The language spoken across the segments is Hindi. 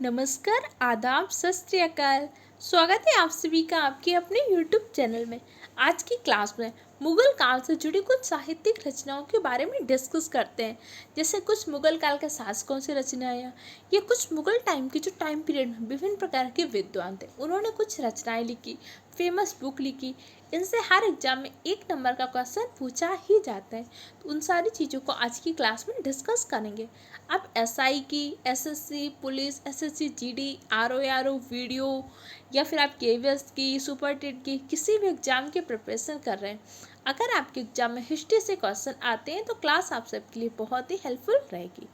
नमस्कार, आदाब, सत श्री अकाल। स्वागत है आप सभी का आपके अपने YouTube चैनल में। आज की क्लास में मुगल काल से जुड़ी कुछ साहित्यिक रचनाओं के बारे में डिस्कस करते हैं। जैसे कुछ मुगल काल के शासकों से रचनाएं या कुछ मुगल टाइम की जो टाइम पीरियड में विभिन्न प्रकार के विद्वान थे, उन्होंने कुछ रचनाएं लिखी, फेमस बुक लिखी। इनसे हर एग्जाम में 1 नंबर का क्वेश्चन पूछा ही जाता है। तो उन सारी चीज़ों को आज की क्लास में डिस्कस करेंगे। आप एसआई की, SSC, police, SSC, GD, RO video या फिर आप केवीएस की, सुपर टेट की किसी भी एग्जाम के प्रिपरेशन कर रहे हैं, अगर आपके एग्जाम में हिस्ट्री से क्वेश्चन आते हैं तो क्लास आप सबके लिए बहुत ही हेल्पफुल रहेगी।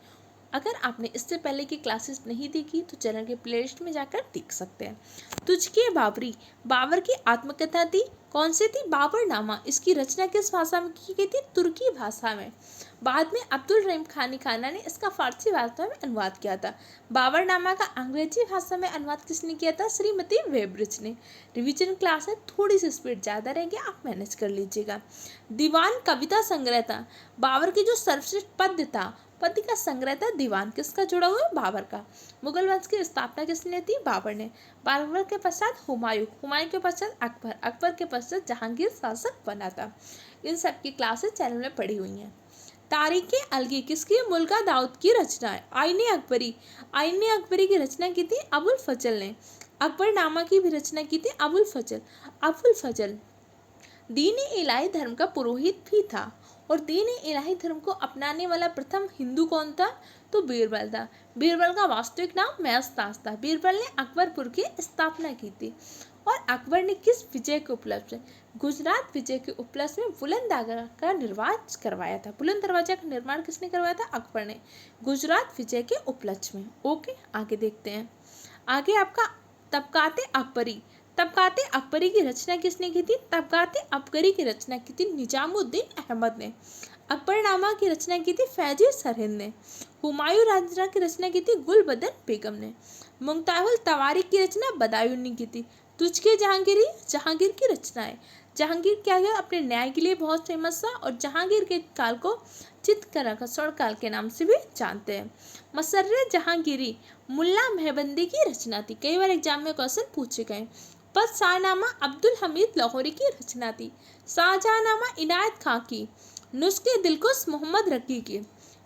अगर आपने इससे पहले की क्लासेस नहीं देखी तो चैनल के प्लेलिस्ट में जाकर देख सकते हैं। तुझके बाबरी, बाबर की आत्मकथा थी। कौन सी थी? बाबरनामा। इसकी रचना किस भाषा में की गई थी? तुर्की भाषा में। बाद में अब्दुल रहीम खानी खाना ने इसका फारसी भाषा में अनुवाद किया था। बाबरनामा का अंग्रेजी भाषा में अनुवाद किसने किया था? श्रीमती वेब्रिज ने। रिवीजन क्लास है, थोड़ी सी स्पीड ज़्यादा रहेगी, आप मैनेज कर लीजिएगा। दीवान कविता संग्रह था। बाबर की जो सर्वश्रेष्ठ पद्य था, पद्य का संग्रह था दीवान। किसका जुड़ा हुआ है? बाबर का। मुगल वंश की स्थापना किसने की? बाबर ने। बाबर के पश्चात हुमायूं, हुमायूं के पश्चात अकबर, अकबर के पश्चात जहांगीर शासक बना था। इन सब की क्लासेस चैनल में पढ़ी हुई हैं। तारीख़े अलगी किसकी? मुल्का दाऊद की रचना है। आईने अकबरी, आईने अकबरी की रचना की थी अबुल फजल ने। अकबरनामा की भी रचना की थी अबुल फजल। अबुल फजल दीन इलाही धर्म का पुरोहित भी था और दीन इलाही धर्म को अपनाने वाला प्रथम हिंदू कौन था? तो बीरबल था। बीरबल का वास्तविक नाम महसतास था। बीरबल ने अकबरपुर की स्थापना की थी। और अकबर ने किस विजय के उपलक्ष्य में? गुजरात विजय के उपलक्ष्य में बुलंद दरवाजा का निर्माण करवाया था। बुलंद दरवाजा का निर्माण किसने करवाया था? अकबर ने, गुजरात विजय के उपलक्ष्य में। ओके, आगे देखते हैं। आगे आपका तबकाते अकबरी, तबकाते अकबरी की रचना किसने की थी? तबकाते अकबरी की रचना की थी निजामुद्दीन अहमद ने। अकबरनामा की रचना की थी फैजी सरहिंद ने। हुमायूं राजरा की रचना की थी गुलबदन बेगम ने। मुमताजुल तवारीख की रचना बदायूं ने की थी। तुझके जहांगीरी, जहांगीर की रचना है। जहांगीर क्या है? अपने न्याय के लिए बहुत फेमस था और जहांगीर के काल को चित्रकला का स्वर्ण काल के नाम से भी जानते हैं। मसर्रे जहांगीरी मुल्ला मेहबंदी की रचना थी। कई बार एग्जाम में क्वेश्चन पूछे गए। शाहनामा अब्दुल हमीद लाहौरी की रचना थी। शाहजहांनामा इनायत खां की। नुस्खे दिलकुश मोहम्मद रकी की।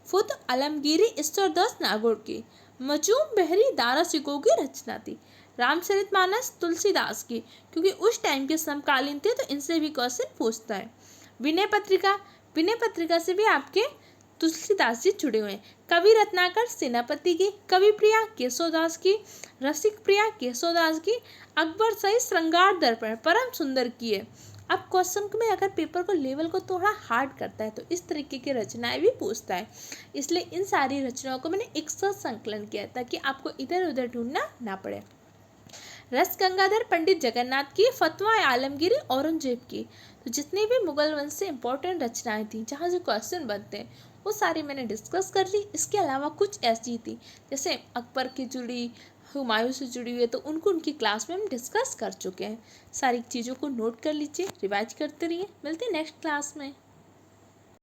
फुत आलमगीरी ईश्वरदास नागौर की। मजूम बहरी दारा सिको की रचना थी। रामचरितमानस तुलसीदास की, क्योंकि उस टाइम के समकालीन थे तो इनसे भी क्वेश्चन पूछता है। विनय पत्रिका, विनय पत्रिका से भी आपके तुलसीदास जी जुड़े हुए हैं। कवि रत्नाकर सेनापति की। कवि प्रिया केशवदास की। रसिक प्रिया केशवदास की। अकबर सहित श्रृंगार दर्पण परम सुंदर की है। अब क्वेश्चन में अगर पेपर को लेवल को थोड़ा हार्ड करता है तो इस तरीके की रचनाएं भी पूछता है, इसलिए इन सारी रचनाओं को मैंने एक साथ संकलन किया ताकि आपको इधर उधर ढूंढना ना पड़े। रस गंगाधर पंडित जगन्नाथ की। फतवा आलमगीरी औरंगजेब की। तो जितनी भी मुगल वंश से इंपॉर्टेंट रचनाएं थी जहाँ जो क्वेश्चन बनते हैं वो सारी मैंने डिस्कस कर ली। इसके अलावा कुछ ऐसी थी जैसे अकबर की जुड़ी, हुमायूं से जुड़ी हुई है, तो उनको उनकी क्लास में हम डिस्कस कर चुके हैं। सारी चीज़ों को नोट कर लीजिए, रिवाइज करते रहिए। मिलते हैं नेक्स्ट क्लास में।